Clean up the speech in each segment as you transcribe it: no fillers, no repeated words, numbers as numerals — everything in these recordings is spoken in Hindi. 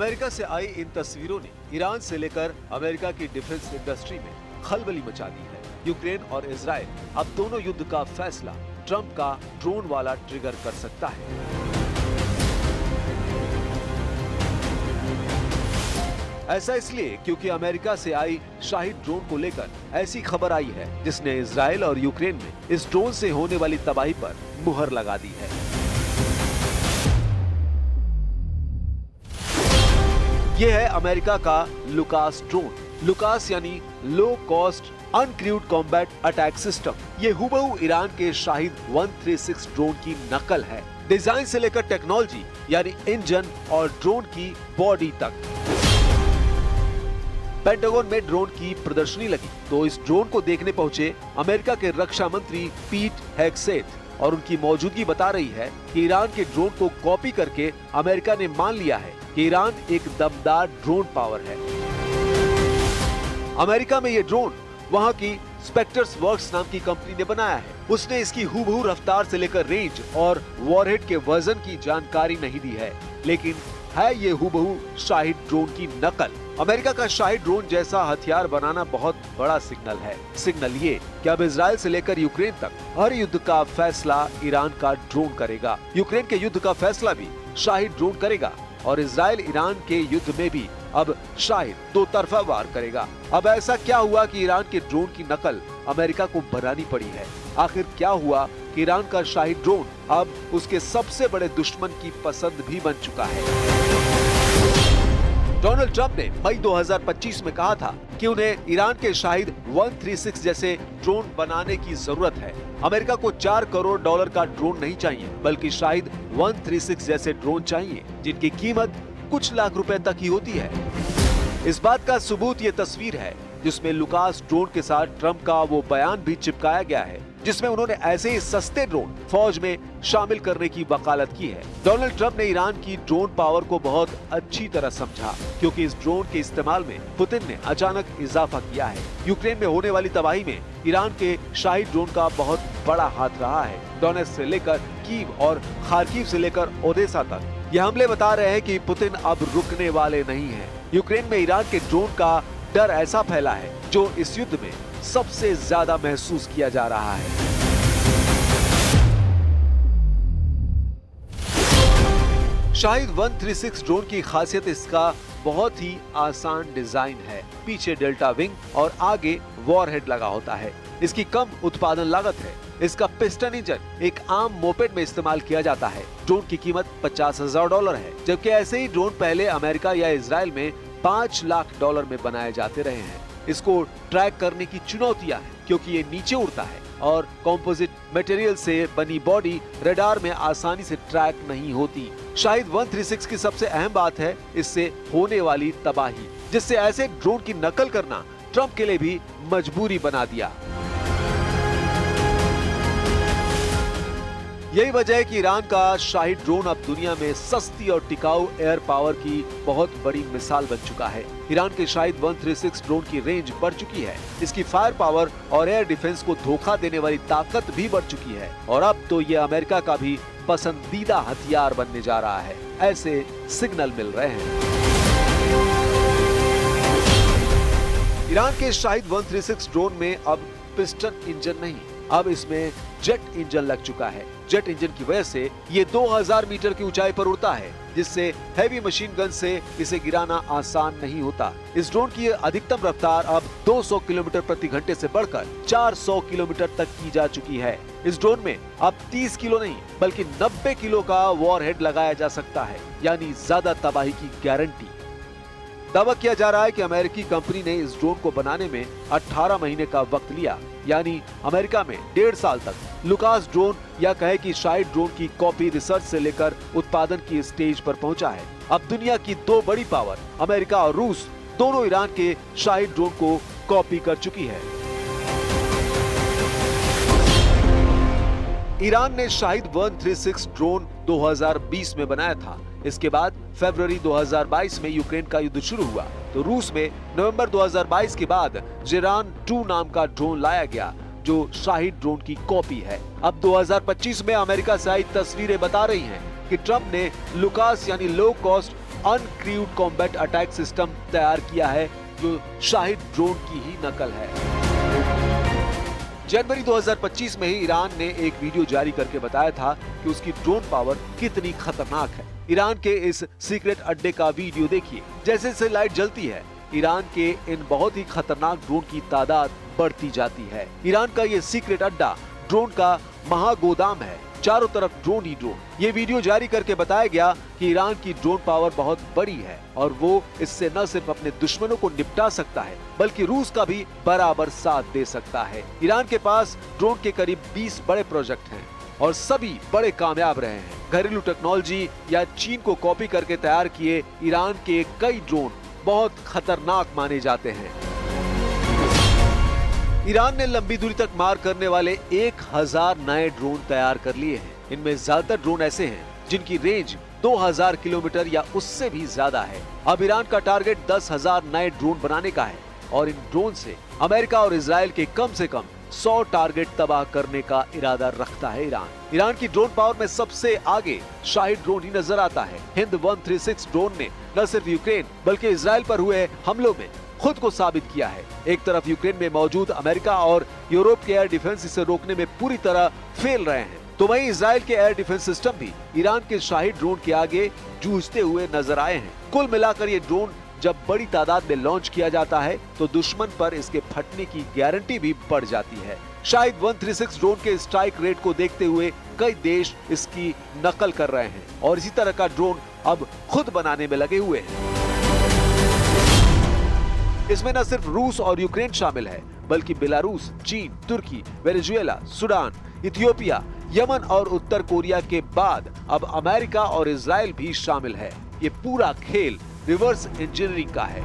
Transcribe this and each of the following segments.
अमेरिका से आई इन तस्वीरों ने ईरान से लेकर अमेरिका की डिफेंस इंडस्ट्री में खलबली मचा दी है। यूक्रेन और इजराइल अब दोनों युद्ध का फैसला ट्रंप का ड्रोन वाला ट्रिगर कर सकता है। ऐसा इसलिए क्योंकि अमेरिका से आई शाहिद ड्रोन को लेकर ऐसी खबर आई है जिसने इजराइल और यूक्रेन में इस ड्रोन से होने वाली तबाही पर मुहर लगा दी है। यह है अमेरिका का लुकास ड्रोन। लुकास यानी low cost uncrewed combat attack system. ये हुबहू ईरान के शाहिद 136 ड्रोन की नकल है। डिजाइन से लेकर टेक्नोलॉजी यानी इंजन और ड्रोन की बॉडी तक। पेंटागन में ड्रोन की प्रदर्शनी लगी तो इस ड्रोन को देखने पहुंचे अमेरिका के रक्षा मंत्री पीट हेगसेथ और उनकी मौजूदगी बता रही है कि ईरान के ड्रोन को कॉपी करके अमेरिका ने मान लिया है कि ईरान एक दमदार ड्रोन पावर है। अमेरिका में ये ड्रोन वहां की स्पेक्टर्स वर्क्स नाम की कंपनी ने बनाया है। उसने इसकी हुबहू रफ्तार से लेकर रेंज और वॉरहेड के वजन की जानकारी नहीं दी है, लेकिन है ये हुबहू शाहिद ड्रोन की नकल। अमेरिका का शाहिद ड्रोन जैसा हथियार बनाना बहुत बड़ा सिग्नल है। सिग्नल ये कि अब इजराइल से लेकर यूक्रेन तक हर युद्ध का फैसला ईरान का ड्रोन करेगा। यूक्रेन के युद्ध का फैसला भी शाहिद ड्रोन करेगा और इजराइल ईरान के युद्ध में भी अब शाहिद दो तरफा वार करेगा। अब ऐसा क्या हुआ कि ईरान के ड्रोन की नकल अमेरिका को बनानी पड़ी है? आखिर क्या हुआ कि ईरान का शाहिद ड्रोन अब उसके सबसे बड़े दुश्मन की पसंद भी बन चुका है? डोनाल्ड ट्रंप ने मई 2025 में कहा था कि उन्हें ईरान के शाहिद 136 जैसे ड्रोन बनाने की जरूरत है। अमेरिका को $4 करोड़ का ड्रोन नहीं चाहिए, बल्कि शाहिद 136 जैसे ड्रोन चाहिए जिनकी कीमत कुछ लाख रुपए तक ही होती है। इस बात का सबूत ये तस्वीर है जिसमें लुकास ड्रोन के साथ ट्रंप का वो बयान भी चिपकाया गया है जिसमें उन्होंने ऐसे ही सस्ते ड्रोन फौज में शामिल करने की वकालत की है। डोनाल्ड ट्रंप ने ईरान की ड्रोन पावर को बहुत अच्छी तरह समझा क्योंकि इस ड्रोन के इस्तेमाल में पुतिन ने अचानक इजाफा किया है। यूक्रेन में होने वाली तबाही में ईरान के शाहिद ड्रोन का बहुत बड़ा हाथ रहा है। डोनेट्स्क से लेकर कीव और खार्किव से लेकर ओडेसा तक ये हमले बता रहे हैं कि पुतिन अब रुकने वाले नहीं हैं। यूक्रेन में ईरान के ड्रोन का डर ऐसा फैला है जो इस युद्ध में सबसे ज्यादा महसूस किया जा रहा है। शाहिद 136 ड्रोन की खासियत इसका बहुत ही आसान डिजाइन है। पीछे डेल्टा विंग और आगे वॉरहेड लगा होता है। इसकी कम उत्पादन लागत है। इसका पिस्टन इंजन एक आम मोपेड में इस्तेमाल किया जाता है। ड्रोन की कीमत $50,000 है, जबकि ऐसे ही ड्रोन पहले अमेरिका या इजराइल में $5 लाख में बनाए जाते रहे हैं। इसको ट्रैक करने की चुनौतियां हैं क्योंकि ये नीचे उड़ता है और कंपोजिट मटेरियल से बनी बॉडी रडार में आसानी से ट्रैक नहीं होती। शाहिद 136 की सबसे अहम बात है इससे होने वाली तबाही, जिससे ऐसे ड्रोन की नकल करना ट्रंप के लिए भी मजबूरी बना दिया। यही वजह है कि ईरान का शाहिद ड्रोन अब दुनिया में सस्ती और टिकाऊ एयर पावर की बहुत बड़ी मिसाल बन चुका है। ईरान के शाहिद 136 ड्रोन की रेंज बढ़ चुकी है। इसकी फायर पावर और एयर डिफेंस को धोखा देने वाली ताकत भी बढ़ चुकी है और अब तो ये अमेरिका का भी पसंदीदा हथियार बनने जा रहा है। ऐसे सिग्नल मिल रहे हैं। ईरान के शाहिद 136 ड्रोन में अब पिस्टन इंजन नहीं, अब इसमें जेट इंजन लग चुका है। जेट इंजन की वजह से ये 2000 मीटर की ऊंचाई पर उड़ता है, जिससे हैवी मशीन गन से इसे गिराना आसान नहीं होता। इस ड्रोन की अधिकतम रफ्तार अब 200 किलोमीटर प्रति घंटे से बढ़कर 400 किलोमीटर तक की जा चुकी है। इस ड्रोन में अब 30 किलो नहीं बल्कि 90 किलो का वॉरहेड लगाया जा सकता है, यानी ज्यादा तबाही की गारंटी। दावा किया जा रहा है कि अमेरिकी कंपनी ने इस ड्रोन को बनाने में 18 महीने का वक्त लिया, यानी अमेरिका में 1.5 साल तक लुकास ड्रोन या कहे कि शाहिद ड्रोन की कॉपी रिसर्च से लेकर उत्पादन की स्टेज पर पहुंचा है। अब दुनिया की दो बड़ी पावर अमेरिका और रूस दोनों ईरान के शाहिद ड्रोन को कॉपी कर चुकी है। ईरान ने शाहिद 136 ड्रोन 2020 में बनाया था। इसके बाद फरवरी 2022 में यूक्रेन का युद्ध शुरू हुआ तो रूस में नवंबर 2022 के बाद जिरान 2 नाम का ड्रोन लाया गया जो शाहिद ड्रोन की कॉपी है। अब 2025 में अमेरिका से आई तस्वीरें बता रही हैं कि ट्रंप ने लुकास यानी low cost uncrewed combat attack system तैयार किया है जो शाहिद ड्रोन की ही नकल है। जनवरी 2025 में ही ईरान ने एक वीडियो जारी करके बताया था कि उसकी ड्रोन पावर कितनी खतरनाक है। ईरान के इस सीक्रेट अड्डे का वीडियो देखिए। जैसे जैसे लाइट जलती है, ईरान के इन बहुत ही खतरनाक ड्रोन की तादाद बढ़ती जाती है। ईरान का ये सीक्रेट अड्डा ड्रोन का महागोदाम है, चारों तरफ ड्रोन ही ड्रोन। ये वीडियो जारी करके बताया गया कि ईरान की ड्रोन पावर बहुत बड़ी है और वो इससे न सिर्फ अपने दुश्मनों को निपटा सकता है बल्कि रूस का भी बराबर साथ दे सकता है। ईरान के पास ड्रोन के करीब 20 बड़े प्रोजेक्ट हैं और सभी बड़े कामयाब रहे हैं। घरेलू टेक्नोलॉजी या चीन को कॉपी करके तैयार किए ईरान के कई ड्रोन बहुत खतरनाक माने जाते हैं। ईरान ने लंबी दूरी तक मार करने वाले 1000 नए ड्रोन तैयार कर लिए हैं। इनमें ज्यादातर ड्रोन ऐसे हैं जिनकी रेंज 2000 किलोमीटर या उससे भी ज्यादा है। अब ईरान का टारगेट 10,000 नए ड्रोन बनाने का है और इन ड्रोन से अमेरिका और इजराइल के कम से कम 100 टारगेट तबाह करने का इरादा रखता है ईरान। ईरान की ड्रोन पावर में सबसे आगे शाहिद ड्रोन ही नजर आता है। हिंद 136 ड्रोन ने न सिर्फ यूक्रेन बल्कि इजराइल पर हुए हमलों में खुद को साबित किया है। एक तरफ यूक्रेन में मौजूद अमेरिका और यूरोप के एयर डिफेंस इसे रोकने में पूरी तरह फेल रहे हैं, तो वहीं इजराइल के एयर डिफेंस सिस्टम भी ईरान के शाहिद ड्रोन के आगे जूझते हुए नजर आए हैं। कुल मिलाकर ये ड्रोन जब बड़ी तादाद में लॉन्च किया जाता है तो दुश्मन पर इसके फटने की गारंटी भी बढ़ जाती है। शाहिद 136 ड्रोन के स्ट्राइक रेट को देखते हुए कई देश इसकी नकल कर रहे हैं और इसी तरह का ड्रोन अब खुद बनाने में लगे हुए हैं। इसमें न सिर्फ रूस और यूक्रेन शामिल है बल्कि बेलारूस, चीन, तुर्की, वेनेजुएला, सूडान, इथियोपिया, यमन और उत्तर कोरिया के बाद अब अमेरिका और इजराइल भी शामिल है। ये पूरा खेल रिवर्स इंजीनियरिंग का है।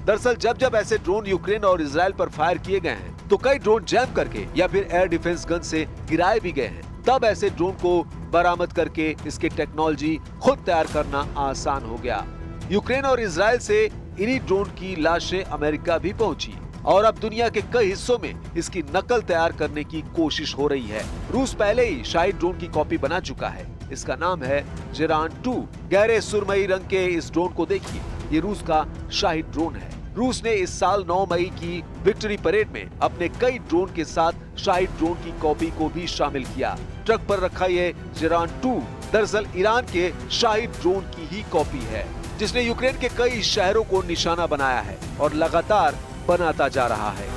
दरअसल जब जब ऐसे ड्रोन यूक्रेन और इजराइल पर फायर किए गए हैं तो कई ड्रोन जैम करके या फिर एयर डिफेंस गन से गिराए भी गए हैं। तब ऐसे ड्रोन को बरामद करके इसकी टेक्नोलॉजी खुद तैयार करना आसान हो गया। यूक्रेन और इजराइल से इन्हीं ड्रोन की लाशें अमेरिका भी पहुंची और अब दुनिया के कई हिस्सों में इसकी नकल तैयार करने की कोशिश हो रही है। रूस पहले ही शाहिद ड्रोन की कॉपी बना चुका है। इसका नाम है जिरान 2। गहरे सुरमई रंग के इस ड्रोन को देखिए, ये रूस का शाहिद ड्रोन है। रूस ने इस साल 9 मई की विक्ट्री परेड में अपने कई ड्रोन के साथ शाहिद ड्रोन की कॉपी को भी शामिल किया। ट्रक पर रखा ये जिरान 2 दरअसल ईरान के शाहिद ड्रोन की ही कॉपी है, जिसने यूक्रेन के कई शहरों को निशाना बनाया है और लगातार बनाता जा रहा है।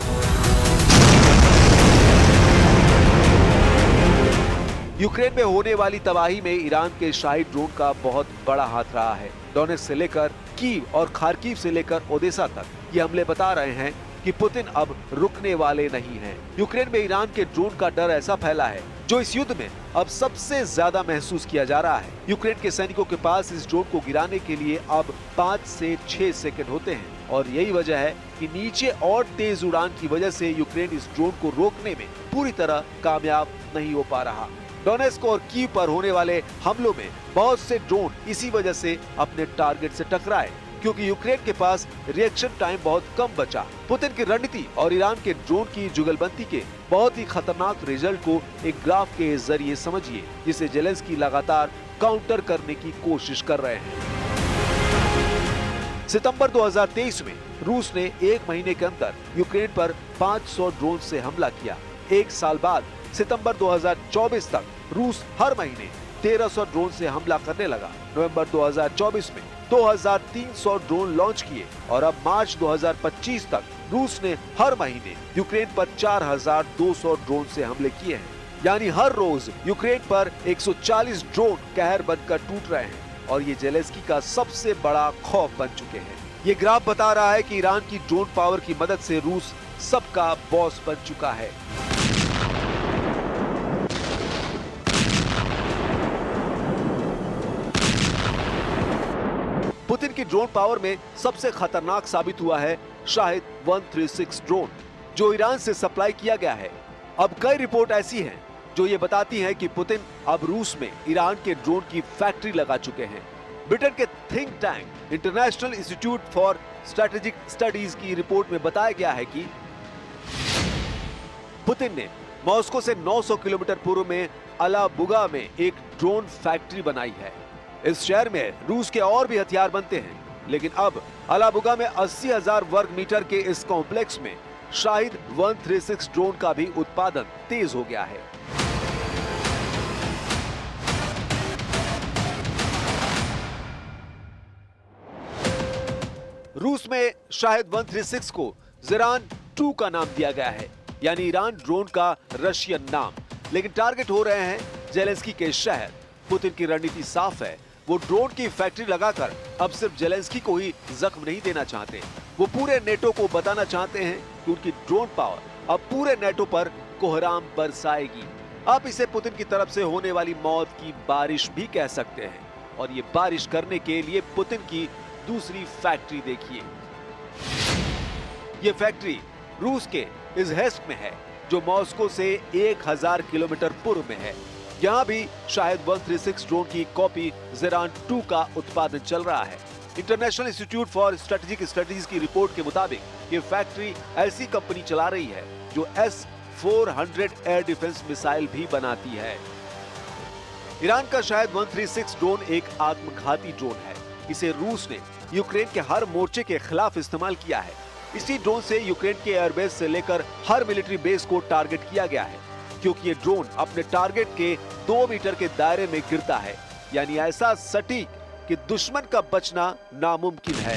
यूक्रेन में होने वाली तबाही में ईरान के शाहिद ड्रोन का बहुत बड़ा हाथ रहा है। डोनेट्स्क से लेकर कीव और खार्किव से लेकर ओडेसा तक ये हमले बता रहे हैं कि पुतिन अब रुकने वाले नहीं हैं। यूक्रेन में ईरान के ड्रोन का डर ऐसा फैला है जो इस युद्ध में अब सबसे ज्यादा महसूस किया जा रहा है। यूक्रेन के सैनिकों के पास इस ड्रोन को गिराने के लिए अब 5 से 6 सेकंड होते हैं और यही वजह है कि नीचे और तेज उड़ान की वजह से यूक्रेन इस ड्रोन को रोकने में पूरी तरह कामयाब नहीं हो पा रहा। डोनेट्स्क और कीव पर होने वाले हमलों में बहुत से ड्रोन इसी वजह से अपने टारगेट से टकराए क्योंकि यूक्रेन के पास रिएक्शन टाइम बहुत कम बचा। पुतिन की रणनीति और ईरान के ड्रोन की जुगलबंदी के बहुत ही खतरनाक रिजल्ट को एक ग्राफ के जरिए समझिए, जिसे जेलेंस्की लगातार काउंटर करने की कोशिश कर रहे हैं। सितंबर 2023 में रूस ने 1 महीने के अंदर यूक्रेन पर 500 ड्रोन से हमला किया। एक साल बाद सितंबर 2024 तक रूस हर महीने 1300 ड्रोन से हमला करने लगा। नवंबर 2024 में 2300 ड्रोन लॉन्च किए और अब मार्च 2025 तक रूस ने हर महीने यूक्रेन पर 4200 ड्रोन से हमले किए हैं। यानी हर रोज यूक्रेन पर 140 ड्रोन कहर बनकर टूट रहे हैं और ये जेलेंस्की का सबसे बड़ा खौफ बन चुके हैं। ये ग्राफ बता रहा है कि ईरान की ड्रोन पावर की मदद से रूस सबका बॉस बन चुका है। पुतिन की ड्रोन पावर में सबसे खतरनाक साबित हुआ है शाहिद 136 ड्रोन, जो ईरान से सप्लाई किया गया है। अब कई रिपोर्ट ऐसी हैं जो ये बताती हैं कि पुतिन अब रूस में ईरान के ड्रोन की फैक्ट्री लगा चुके हैं। ब्रिटेन के think tank international institute for strategic studies की रिपोर्ट में बताया गया है कि पुतिन ने मॉस्को से 900 किलोमीटर पूर्व में अलाबुगा में एक ड्रोन फैक्ट्री बनाई है। इस शहर में रूस के और भी हथियार बनते हैं, लेकिन अब अलाबुगा में 80,000 वर्ग मीटर के इस कॉम्प्लेक्स में शाहिद 136 ड्रोन का भी उत्पादन तेज हो गया है। रूस में शाहिद 136 को ज़िरान 2 का नाम दिया गया है, यानी ईरान ड्रोन का रशियन नाम। लेकिन टारगेट हो रहे हैं जेलेंस्की के शहर। पुतिन की रणनीति साफ है, वो ड्रोन की फैक्ट्री लगाकर अब सिर्फ जेलेंस्की को ही जख्म नहीं देना चाहते, वो पूरे नेटो को बताना चाहते हैं कि उनकी ड्रोन पावर अब पूरे नेटो पर कोहराम बरसाएगी। आप इसे पुतिन की तरफ से होने वाली मौत की बारिश भी कह सकते हैं। और ये बारिश करने के लिए पुतिन की दूसरी फैक्ट्री देखिए। ये फैक्ट्री रूस के इज़हेस्क में है, जो मॉस्को से 1000 किलोमीटर पूर्व में है। यहाँ भी शायद 136 ड्रोन की कॉपी ज़िरान 2 का उत्पादन चल रहा है। International institute for strategic studies की रिपोर्ट के मुताबिक ये फैक्ट्री ऐसी कंपनी चला रही है जो S-400 एयर डिफेंस मिसाइल भी बनाती है। ईरान का शायद 136 ड्रोन एक आत्मघाती ड्रोन है। इसे रूस ने यूक्रेन के हर मोर्चे के खिलाफ इस्तेमाल किया है। इसी ड्रोन से यूक्रेन के एयरबेस से लेकर हर मिलिट्री बेस को टारगेट किया गया है, क्योंकि ये ड्रोन अपने टारगेट के 2 मीटर के दायरे में गिरता है, यानी ऐसा सटीक कि दुश्मन का बचना नामुमकिन है।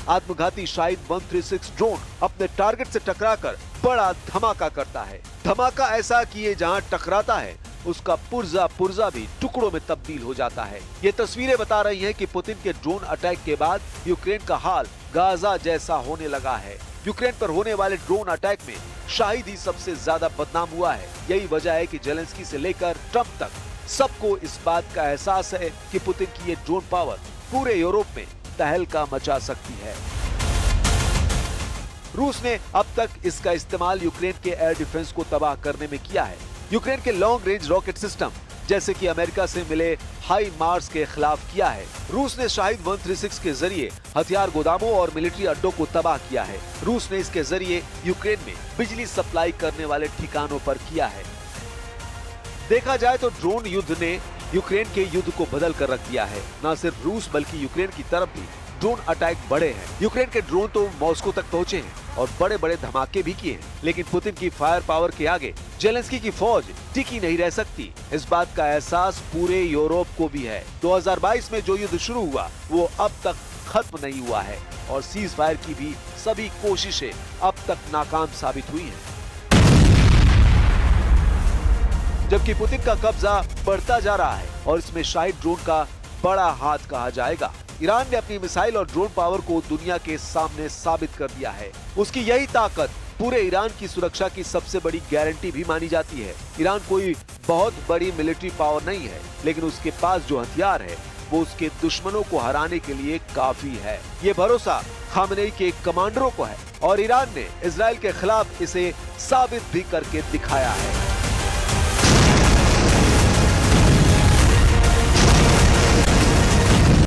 आत्मघाती शाहिद 136 ड्रोन अपने टारगेट से टकराकर बड़ा धमाका करता है। धमाका ऐसा कि ये जहां टकराता है उसका पुर्जा भी टुकड़ों में तब्दील हो जाता है। ये तस्वीरें बता रही हैं कि पुतिन के ड्रोन अटैक के बाद यूक्रेन का हाल गाजा जैसा होने लगा है। यूक्रेन पर होने वाले ड्रोन अटैक में शाहिद ही सबसे ज्यादा बदनाम हुआ है। यही वजह है कि जेलेंस्की से लेकर ट्रंप तक सबको इस बात का एहसास है कि पुतिन की ये ड्रोन पावर पूरे यूरोप में तहलका मचा सकती है। रूस ने अब तक इसका इस्तेमाल यूक्रेन के एयर डिफेंस को तबाह करने में किया है। यूक्रेन के लॉन्ग रेंज रॉकेट सिस्टम जैसे कि अमेरिका से मिले हाई मार्स के खिलाफ किया है। रूस ने शाहिद 136 के जरिए हथियार गोदामों और मिलिट्री अड्डों को तबाह किया है। रूस ने इसके जरिए यूक्रेन में बिजली सप्लाई करने वाले ठिकानों पर किया है। देखा जाए तो ड्रोन युद्ध ने यूक्रेन के युद्ध को बदल कर रख दिया है। न सिर्फ रूस बल्कि यूक्रेन की तरफ भी ड्रोन अटैक बढ़े हैं। यूक्रेन के ड्रोन तो मॉस्को तक पहुंचे हैं और बड़े बड़े धमाके भी किए हैं, लेकिन पुतिन की फायर पावर के आगे जेलेंस्की की फौज टिकी नहीं रह सकती। इस बात का एहसास पूरे यूरोप को भी है। 2022 में जो युद्ध शुरू हुआ वो अब तक खत्म नहीं हुआ है और सीज फायर की भी सभी कोशिशें अब तक नाकाम साबित हुई हैं। जबकि पुतिन का कब्जा बढ़ता जा रहा है और इसमें शाहिद ड्रोन का बड़ा हाथ कहा जाएगा। ईरान ने अपनी मिसाइल और ड्रोन पावर को दुनिया के सामने साबित कर दिया है। उसकी यही ताकत पूरे ईरान की सुरक्षा की सबसे बड़ी गारंटी भी मानी जाती है। ईरान कोई बहुत बड़ी मिलिट्री पावर नहीं है, लेकिन उसके पास जो हथियार है वो उसके दुश्मनों को हराने के लिए काफी है। ये भरोसा खामनेई के कमांडरों को है और ईरान ने इजराइल के खिलाफ इसे साबित भी करके दिखाया है।